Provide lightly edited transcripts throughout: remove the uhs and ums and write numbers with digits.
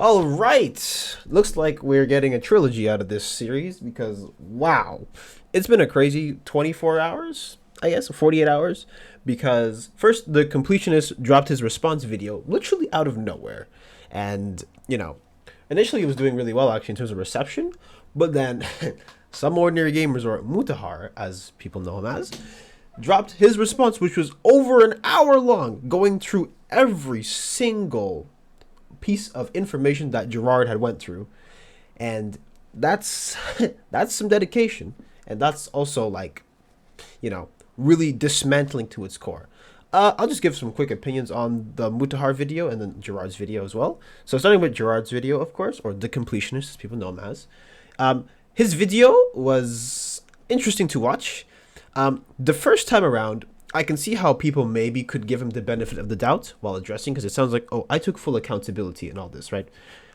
All right. Looks like we're getting a trilogy out of this series because, wow, it's been a crazy 24 hours, I guess, 48 hours. Because first, the completionist dropped his response video literally out of nowhere. And, initially it was doing really well actually in terms of reception. But then, some ordinary gamers, or Mutahar, as people know him as, dropped his response, which was over an hour long, going through every single piece of information that Gerard had went through, and that's that's some dedication, and that's also like, really dismantling to its core. I'll just give some quick opinions on the Mutahar video and then Gerard's video as well. So starting with Gerard's video, of course, or the completionist, as people know him as. His video was interesting to watch. The first time around, I can see how people maybe could give him the benefit of the doubt while addressing, because it sounds like, oh, I took full accountability in all this, right?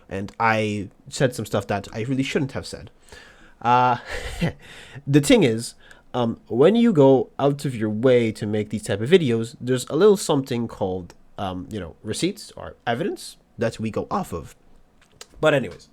And I said some stuff that I really shouldn't have said. Uh, the thing is, when you go out of your way to make these type of videos, there's a little something called, receipts or evidence that we go off of. But anyways,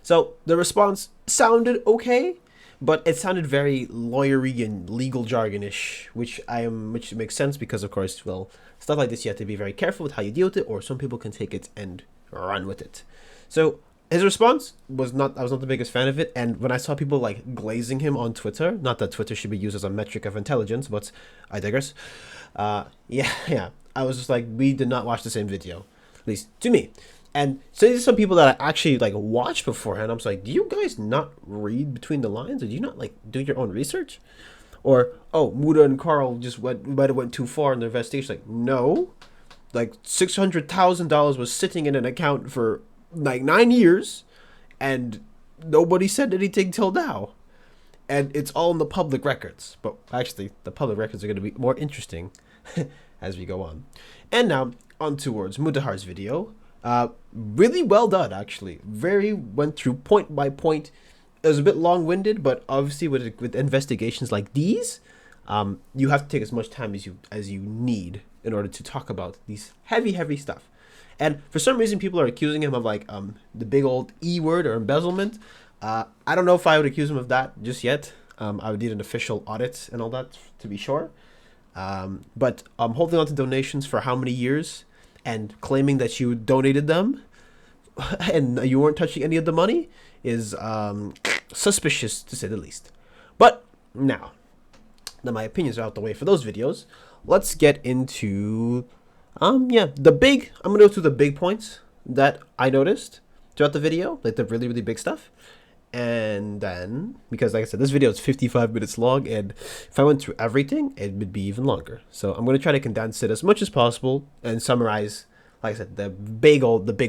so the response sounded okay, but it sounded very lawyery and legal jargonish, which makes sense because, of course, well, stuff like this you have to be very careful with how you deal with it, or some people can take it and run with it. So his response was not. I was not the biggest fan of it, and when I saw people like glazing him on Twitter, not that Twitter should be used as a metric of intelligence, but I digress. Yeah, I was just like, we did not watch the same video, at least to me. And so these are some people that I actually like watched beforehand. I'm just like, do you guys not read between the lines? Or do you not like do your own research? Or, oh, Muda and Carl just might have went too far in their investigation. Like, no. Like $600,000 was sitting in an account for like 9 years, and nobody said anything till now. And it's all in the public records. But actually, the public records are going to be more interesting as we go on. And now, on towards Mudahar's video. Really well done, actually. Very went through point by point. It was a bit long-winded, but obviously with investigations like these, you have to take as much time as you need in order to talk about these heavy stuff. And for some reason, people are accusing him of like the big old E word or embezzlement. I don't know if I would accuse him of that just yet. I would need an official audit and all that to be sure. But holding on to donations for how many years and claiming that you donated them and you weren't touching any of the money is suspicious to say the least. But now that my opinions are out the way for those videos, let's get into I'm gonna go through the big points that I noticed throughout the video, like the really big stuff. And then, because like I said, this video is 55 minutes long, and if I went through everything, it would be even longer. So I'm going to try to condense it as much as possible and summarize, like I said, the big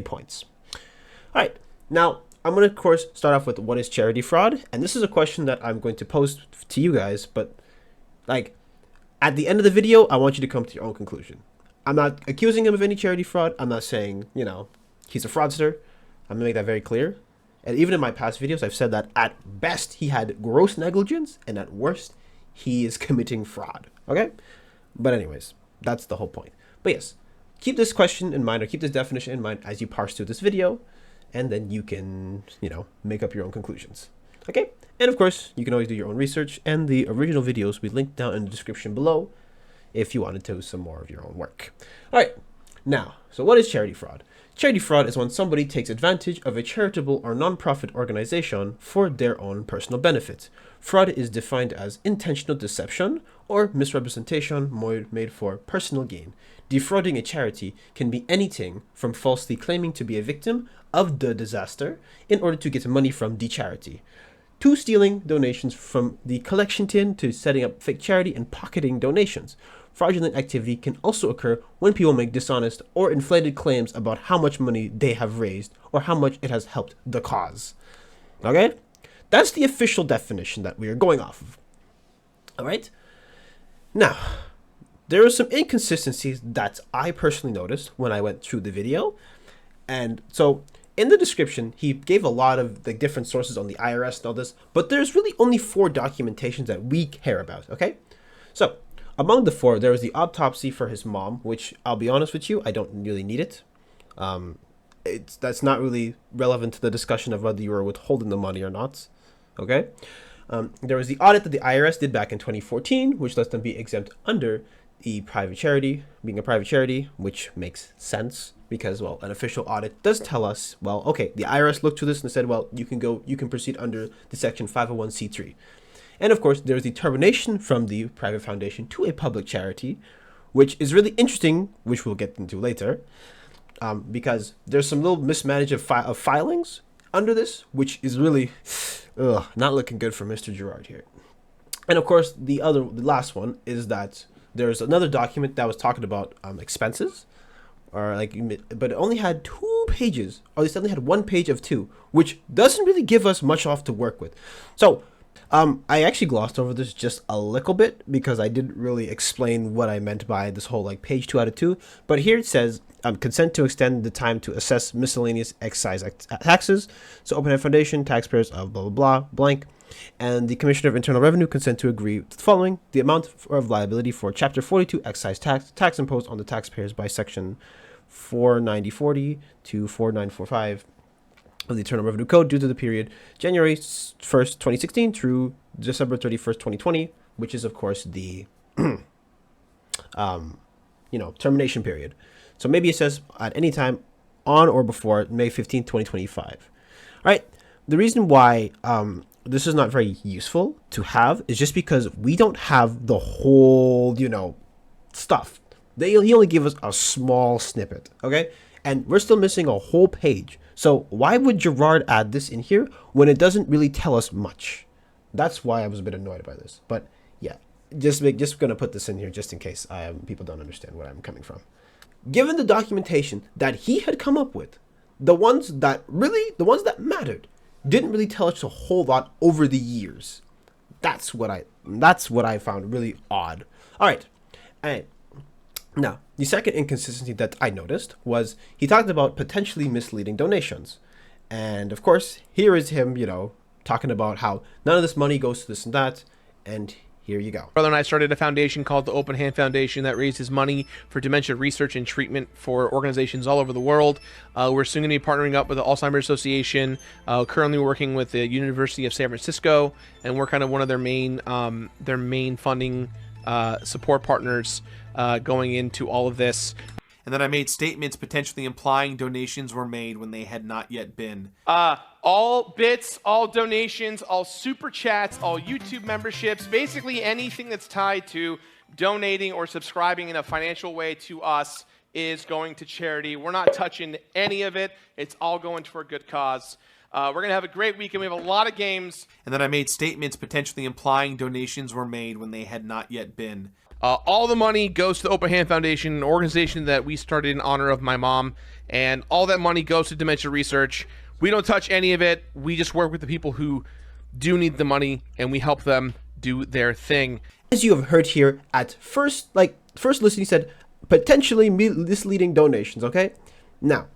points. All right, now I'm going to, of course, start off with what is charity fraud, and this is a question that I'm going to pose to you guys, but like at the end of the video, I want you to come to your own conclusion. I'm not accusing him of any charity fraud. I'm not saying, he's a fraudster. I'm going to make that very clear. And even in my past videos, I've said that at best, he had gross negligence, and at worst, he is committing fraud. Okay? But anyways, that's the whole point. But yes, keep this question in mind, or keep this definition in mind as you parse through this video, and then you can, make up your own conclusions. Okay? And of course, you can always do your own research, and the original videos we linked down in the description below if you wanted to do some more of your own work. All right. Now, so what is charity fraud? Charity fraud is when somebody takes advantage of a charitable or non-profit organization for their own personal benefit. Fraud is defined as intentional deception or misrepresentation made for personal gain. Defrauding a charity can be anything from falsely claiming to be a victim of the disaster in order to get money from the charity, to stealing donations from the collection tin, to setting up fake charity and pocketing donations. Fraudulent activity can also occur when people make dishonest or inflated claims about how much money they have raised or how much it has helped the cause. Okay? That's the official definition that we are going off of. All right? Now, there are some inconsistencies that I personally noticed when I went through the video. And so in the description, he gave a lot of the different sources on the IRS and all this, but there's really only 4 documentations that we care about, okay? So, among the 4, there was the autopsy for his mom, which I'll be honest with you, I don't really need it. that's not really relevant to the discussion of whether you were withholding the money or not. Okay. There was the audit that the IRS did back in 2014, which lets them be exempt under the private charity, being a private charity, which makes sense because, well, an official audit does tell us, well, okay, the IRS looked to this and said, well, you can proceed under the section 501c3. And of course, there's the termination from the private foundation to a public charity, which is really interesting, which we'll get into later, because there's some little mismanagement of filings under this, which is really not looking good for Mr. Gerard here. And of course, the last one is that there's another document that was talking about expenses, but it only had 2 pages, or at least it only had 1 page of 2, which doesn't really give us much off to work with. So I actually glossed over this just a little bit because I didn't really explain what I meant by this whole page 2 out of 2. But here it says consent to extend the time to assess miscellaneous excise taxes. So Open Hand Foundation, taxpayers of blah, blah, blah, blank. And the Commissioner of Internal Revenue consent to agree with the following: the amount of liability for Chapter 42 excise tax imposed on the taxpayers by Section 49040 to 4945 of the Internal Revenue Code due to the period January 1st, 2016 through December 31st, 2020, which is, of course, the termination period. So maybe it says at any time on or before May 15th, 2025. All right. The reason why this is not very useful to have is just because we don't have the whole, stuff. He only gave us a small snippet, okay? And we're still missing a whole page. So why would Gerard add this in here when it doesn't really tell us much? That's why I was a bit annoyed by this. But yeah, just gonna put this in here just in case people don't understand where I'm coming from. Given the documentation that he had come up with, the ones that mattered, didn't really tell us a whole lot over the years. That's what I found really odd. All right. Now, the second inconsistency that I noticed was he talked about potentially misleading donations. And of course, here is him, talking about how none of this money goes to this and that. And here you go. Brother and I started a foundation called the Open Hand Foundation that raises money for dementia research and treatment for organizations all over the world. We're soon going to be partnering up with the Alzheimer's Association, currently working with the University of San Francisco, and we're kind of one of their main funding support partners going into all of this. And then I made statements potentially implying donations were made when they had not yet been. All bits, all donations, all super chats, all YouTube memberships, basically anything that's tied to donating or subscribing in a financial way to us is going to charity. We're not touching any of it. It's all going for a good cause. We're going to have a great weekend. We have a lot of games. And then I made statements potentially implying donations were made when they had not yet been. All the money goes to the Open Hand Foundation, an organization that we started in honor of my mom, and all that money goes to dementia research. We don't touch any of it. We just work with the people who do need the money, and we help them do their thing. As you have heard here, at first listen, he said potentially misleading donations, okay? Now,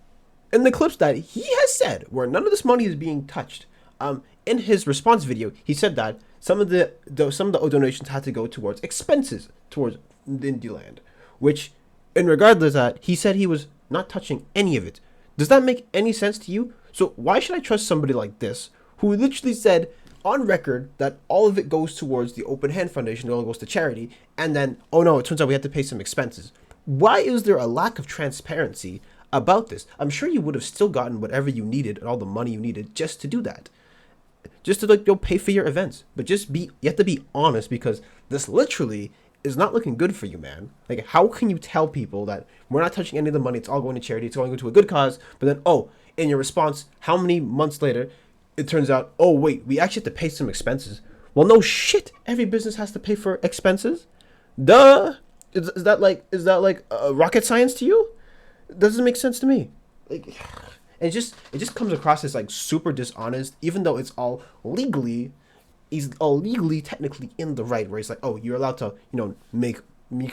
in the clips that he has said where none of this money is being touched, in his response video, he said that some of the donations had to go towards expenses towards Indieland, which, in regardless of that, he said he was not touching any of it. Does that make any sense to you? So why should I trust somebody like this, who literally said on record that all of it goes towards the Open Hand Foundation, it all goes to charity, and then, oh no, it turns out we have to pay some expenses? Why is there a lack of transparency about this? I'm sure you would have still gotten whatever you needed and all the money you needed just to do that. Just to pay for your events. But you have to be honest, because this literally is not looking good for you, man. Like, how can you tell people that we're not touching any of the money, it's all going to charity, it's going to a good cause, but then, in your response, how many months later, it turns out, oh wait, we actually have to pay some expenses. Well, no shit, every business has to pay for expenses. Duh. Is that like rocket science to you? It doesn't make sense to me. Like, it just comes across as like super dishonest, even though he's all legally technically in the right, where he's like, oh, you're allowed to, make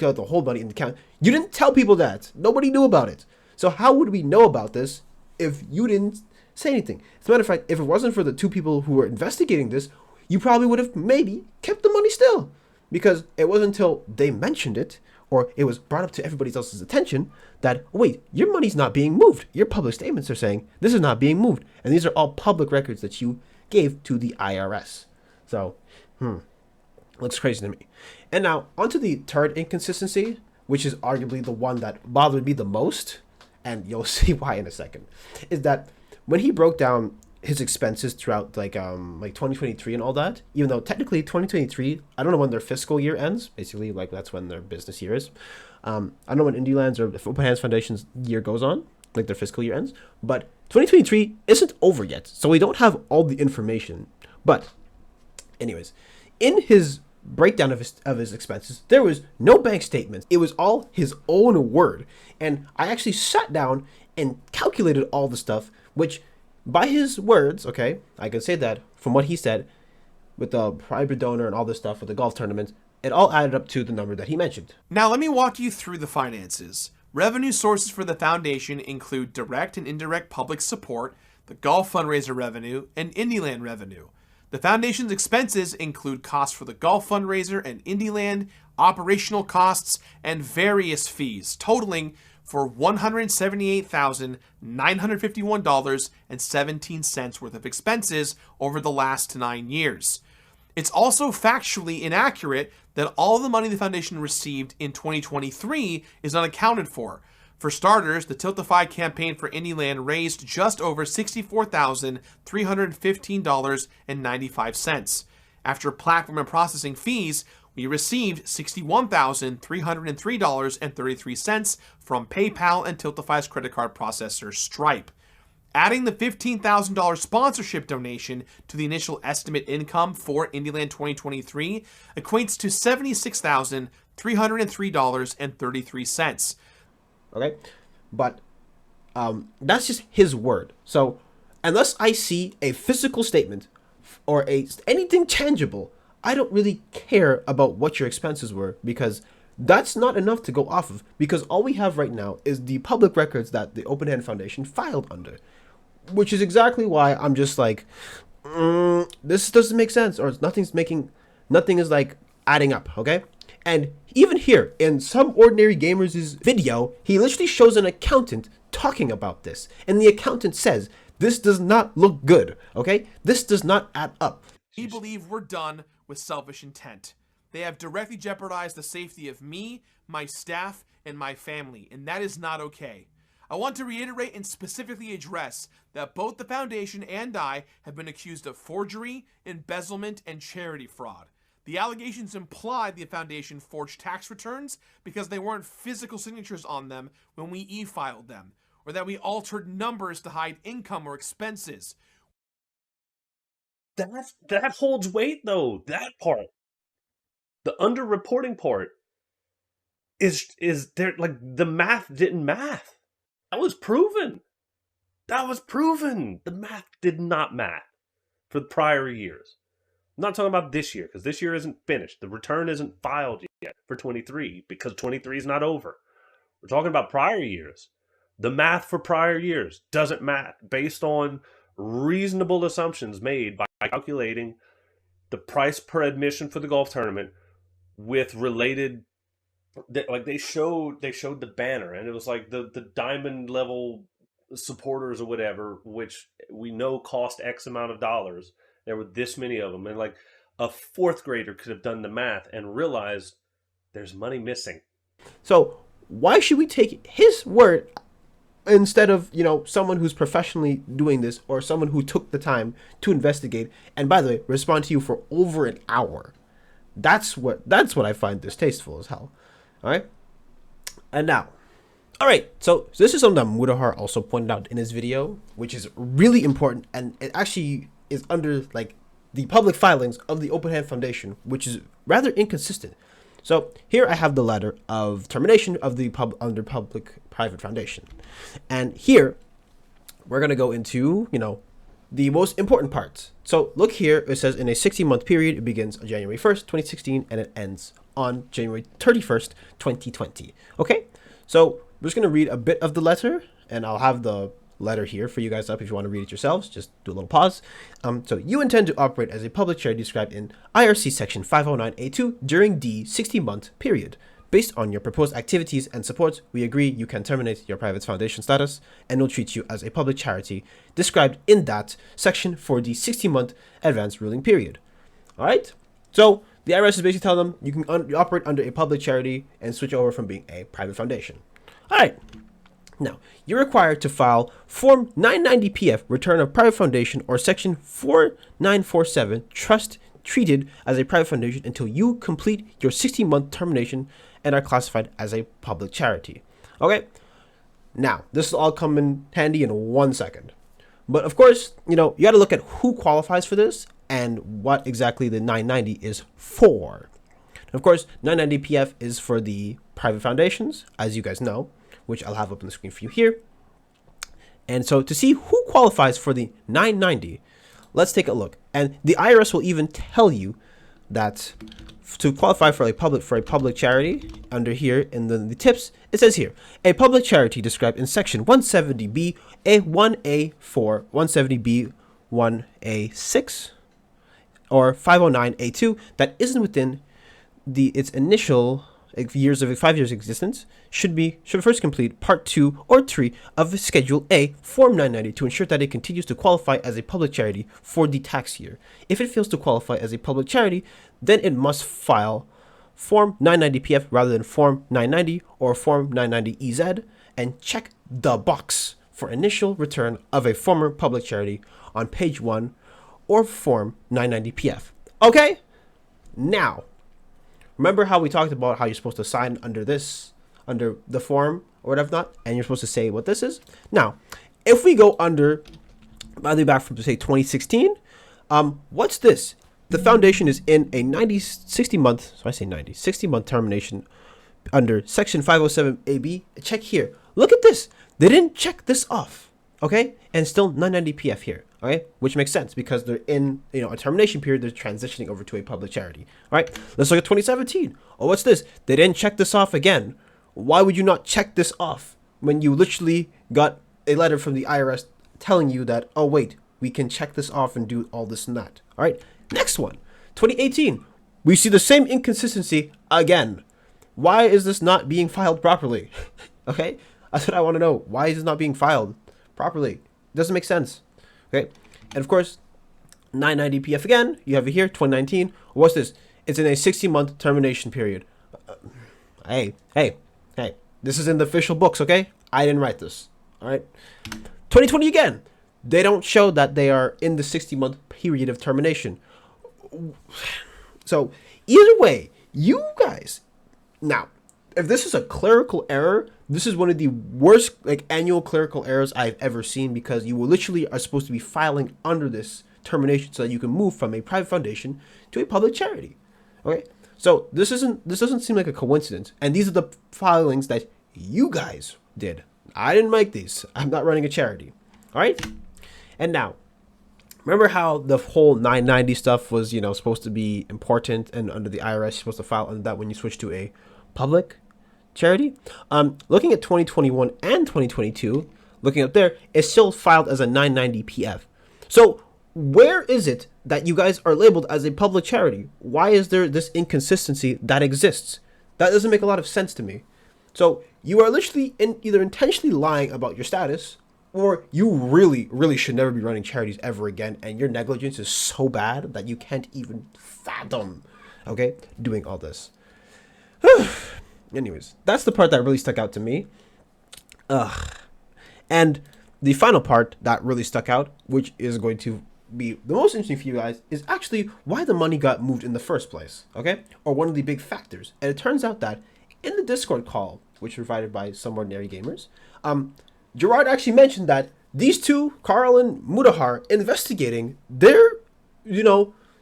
out the whole money in the account. You didn't tell people that. Nobody knew about it. So how would we know about this if you didn't say anything? As a matter of fact, if it wasn't for the 2 people who were investigating this, you probably would have maybe kept the money still, because it wasn't until they mentioned it or it was brought up to everybody else's attention that, wait, your money's not being moved. Your public statements are saying this is not being moved. And these are all public records that you gave to the IRS. So, looks crazy to me. And now, onto the third inconsistency, which is arguably the one that bothered me the most, and you'll see why in a second, is that when he broke down his expenses throughout like 2023 and all that, even though technically 2023, I don't know when their fiscal year ends, basically like that's when their business year is. I don't know when Indie Lands or the Open Hands Foundation's year goes on, like their fiscal year ends, but 2023 isn't over yet, so we don't have all the information. But anyways, in his breakdown of his expenses, there was no bank statements. It was all his own word. And I actually sat down and calculated all the stuff, which by his words, okay, I can say that from what he said with the private donor and all this stuff with the golf tournament, it all added up to the number that he mentioned. Now let me walk you through the finances. Revenue sources for the foundation include direct and indirect public support, the golf fundraiser revenue, and IndieLand revenue. The foundation's expenses include costs for the golf fundraiser and IndieLand, operational costs, and various fees, totaling for $178,951.17 worth of expenses over the last 9 years. It's also factually inaccurate that all the money the foundation received in 2023 is unaccounted for. For starters, the Tiltify campaign for IndieLand raised just over $64,315.95. After platform and processing fees, we received $61,303.33 from PayPal and Tiltify's credit card processor Stripe. Adding the $15,000 sponsorship donation to the initial estimate income for IndieLand 2023 equates to $76,303.33. Okay, but that's just his word. So unless I see a physical statement or anything tangible, I don't really care about what your expenses were, because that's not enough to go off of, because all we have right now is the public records that the Open Hand Foundation filed under, which is exactly why I'm just like, this doesn't make sense, or nothing is like adding up, okay? And even here, in some ordinary gamer's video, he literally shows an accountant talking about this. And the accountant says, this does not look good, okay? This does not add up. We believe we're done with selfish intent. They have directly jeopardized the safety of me, my staff, and my family, and that is not okay. I want to reiterate and specifically address that both the foundation and I have been accused of forgery, embezzlement, and charity fraud. The allegations imply the foundation forged tax returns because they weren't physical signatures on them when we e-filed them, or that we altered numbers to hide income or expenses. That holds weight, though. That part, the underreporting part, is there, like, the math didn't math. That was proven. The math did not math for the prior years. I'm not talking about this year, because this year isn't finished. The return isn't filed yet for 23, because 23 is not over. We're talking about prior years. The math for prior years doesn't math based on reasonable assumptions made by calculating the price per admission for the golf tournament with related, like they showed the banner, and it was like the diamond level supporters or whatever, which we know cost X amount of dollars. There were this many of them, and like a fourth grader could have done the math and realized there's money missing. So why should we take his word instead of, someone who's professionally doing this, or someone who took the time to investigate and, by the way, respond to you for over an hour? That's what I find distasteful as hell. All right, and now, all right. So this is something that Mudahar also pointed out in his video, which is really important, and it actually is under like the public filings of the Open Hand Foundation, which is rather inconsistent. So here I have the letter of termination of the under public-private foundation, and here we're gonna go into the most important parts. So look here, it says in a 60-month period, it begins on January 1st, 2016, and it ends on January 31st, 2020. Okay, so we're just gonna read a bit of the letter, and I'll have the letter here for you guys up if you want to read it yourselves. Just do a little pause. So you intend to operate as a public charity described in IRC section 509A2 during the 60-month period. Based on your proposed activities and supports, we agree you can terminate your private foundation status and will treat you as a public charity described in that section for the 60-month advance ruling period. All right? So the IRS is basically telling them you can operate under a public charity and switch over from being a private foundation. All right. Now, you're required to file Form 990-PF, Return of Private Foundation, or Section 4947, Trust treated as a private foundation until you complete your 60-month termination and are classified as a public charity. Okay? Now, this will all come in handy in 1 second. But of course, you got to look at who qualifies for this and what exactly the 990 is for. And of course, 990-PF is for the private foundations, as you guys know, which I'll have up on the screen for you here. And so to see who qualifies for the 990, let's take a look. And the IRS will even tell you that to qualify for a public charity, under here in the tips, it says here, a public charity described in section 170B A1A4, 170B 1A6, or 509A2 that isn't within its initial 5 years existence should first complete Part 2 or 3 of Schedule A, Form 990 to ensure that it continues to qualify as a public charity for the tax year. If it fails to qualify as a public charity, then it must file Form 990-PF rather than Form 990 or Form 990-EZ and check the box for initial return of a former public charity on page 1 or Form 990-PF. Okay? Now, remember how we talked about how you're supposed to sign under the form or whatever not, and you're supposed to say what this is? Now, if we go under, by the way, back from, say, 2016, what's this? The foundation is in a 60-month termination under Section 507AB. Check here. Look at this. They didn't check this off, okay? And still 990-PF here, okay? Which makes sense because they're in, a termination period. They're transitioning over to a public charity, all right? Let's look at 2017. Oh, what's this? They didn't check this off again. Why would you not check this off when you literally got a letter from the IRS telling you that, oh, wait, we can check this off and do all this and that, all right? Next one, 2018. We see the same inconsistency again. Why is this not being filed properly? Okay? That's what I want to know. Why is it not being filed properly? It doesn't make sense. Okay? And of course, 990-PF again. You have it here, 2019. What's this? It's in a 60-month termination period. Hey. This is in the official books, okay? I didn't write this. All right? 2020 again. They don't show that they are in the 60-month period of termination. So, either way, you guys... Now, if this is a clerical error, this is one of the worst annual clerical errors I've ever seen, because you literally are supposed to be filing under this termination so that you can move from a private foundation to a public charity. Okay? So this doesn't seem like a coincidence, and these are the filings that you guys did. I didn't make these. I'm not running a charity. All right? And now, remember how the whole 990 stuff was, supposed to be important, and under the IRS, you're supposed to file under that when you switch to a public charity? Looking at 2021 and 2022, looking up there, it's still filed as a 990-PF. So where is it that you guys are labeled as a public charity? Why is there this inconsistency that exists? That doesn't make a lot of sense to me. So you are literally either intentionally lying about your status, or you really, really should never be running charities ever again, and your negligence is so bad that you can't even fathom, okay, doing all this. Anyways, that's the part that really stuck out to me. And the final part that really stuck out, which is going to be the most interesting for you guys, is actually why the money got moved in the first place, okay? Or one of the big factors. And it turns out that in the Discord call, which was provided by Some Ordinary Gamers, Gerard actually mentioned that these two, Carl and Mudahar, investigating their,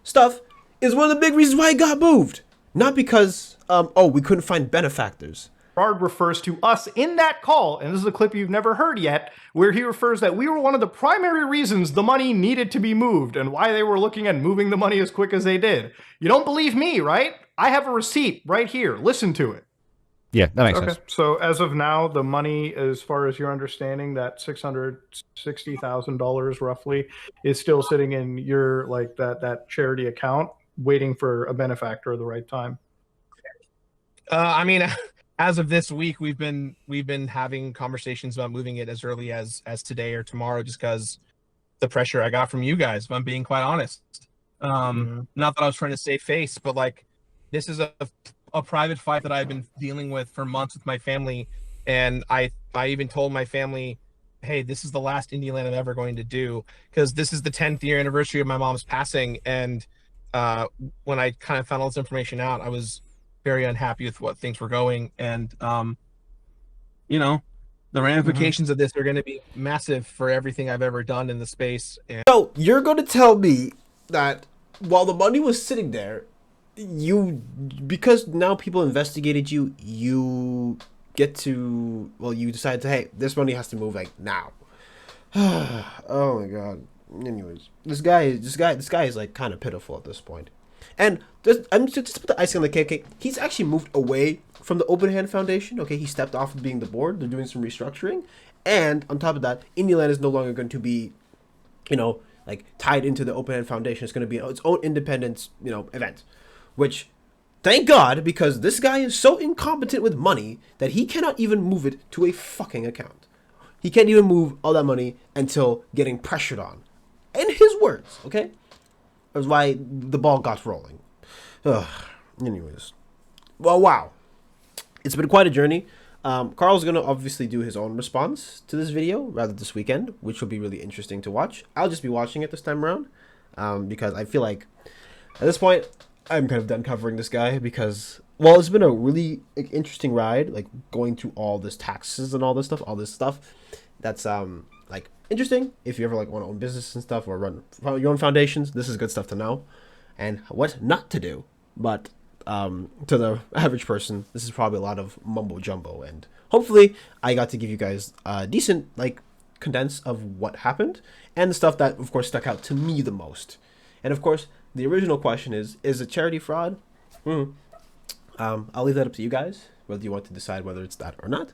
stuff is one of the big reasons why it got moved. Not because, we couldn't find benefactors. Gerard refers to us in that call, and this is a clip you've never heard yet, where he refers that we were one of the primary reasons the money needed to be moved and why they were looking at moving the money as quick as they did. You don't believe me, right? I have a receipt right here. Listen to it. Yeah, that makes sense. So as of now, the money, as far as your understanding, that $660,000 roughly is still sitting in your that charity account, waiting for a benefactor at the right time. I mean, as of this week, we've been having conversations about moving it as early as today or tomorrow, just because the pressure I got from you guys, if I'm being quite honest. Mhm. Not that I was trying to save face, but like this is a private fight that I've been dealing with for months with my family, and I even told my family, hey, this is the last Indieland I'm ever going to do, because this is the 10th year anniversary of my mom's passing, and uh, when I kind of found all this information out, I was very unhappy with what things were going, and you know, the Mhm. ramifications of this are going to be massive for everything I've ever done in the space. And So you're going to tell me that while the money was sitting there, you, because now people investigated you, you get to, well, you decide to, hey, this money has to move like now. Oh my god. Anyways, this guy is like kind of pitiful at this point. And I'm just put the icing on the cake. Okay, he's actually moved away from the Open Hand Foundation. Okay, he stepped off of being the board. They're doing some restructuring, and on top of that, Indialand is no longer going to be, like tied into the Open Hand Foundation. It's going to be its own independent, event, which, thank God, because this guy is so incompetent with money that he cannot even move it to a fucking account. He can't even move all that money until getting pressured on. In his words, okay? That's why the ball got rolling. Ugh. Anyways. Well, wow. It's been quite a journey. Carl's going to obviously do his own response to this video rather this weekend, which will be really interesting to watch. I'll just be watching it this time around because I feel like at this point, I'm kind of done covering this guy because, well, it's been a really interesting ride, like going through all this taxes and all this stuff. That's like interesting if you ever like want to own business and stuff or run your own foundations. This is good stuff to know, and what not to do. But to the average person, this is probably a lot of mumbo jumbo, and hopefully, I got to give you guys a decent like condense of what happened and the stuff that, of course, stuck out to me the most. And of course, the original question is it charity fraud? I'll leave that up to you guys, whether you want to decide whether it's that or not.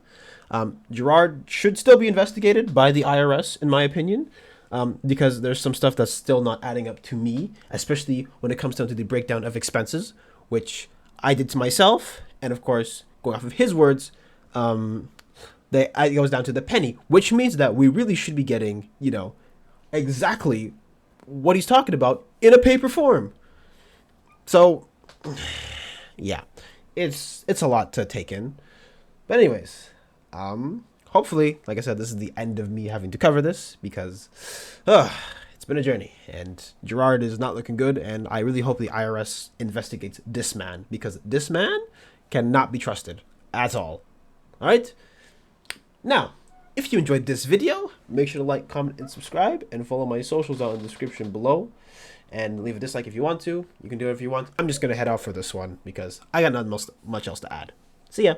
Gerard should still be investigated by the IRS, in my opinion, because there's some stuff that's still not adding up to me, especially when it comes down to the breakdown of expenses, which I did to myself. And of course, going off of his words, it goes down to the penny, which means that we really should be getting, exactly what he's talking about in a paper form. So, yeah, it's a lot to take in. But anyways, hopefully, like I said, this is the end of me having to cover this because it's been a journey and Gerard is not looking good, and I really hope the IRS investigates this man because this man cannot be trusted at all. All right? Now, if you enjoyed this video, make sure to like, comment, and subscribe, and follow my socials down in the description below. And leave a dislike if you want to. You can do it if you want. I'm just going to head out for this one because I got not much else to add. See ya.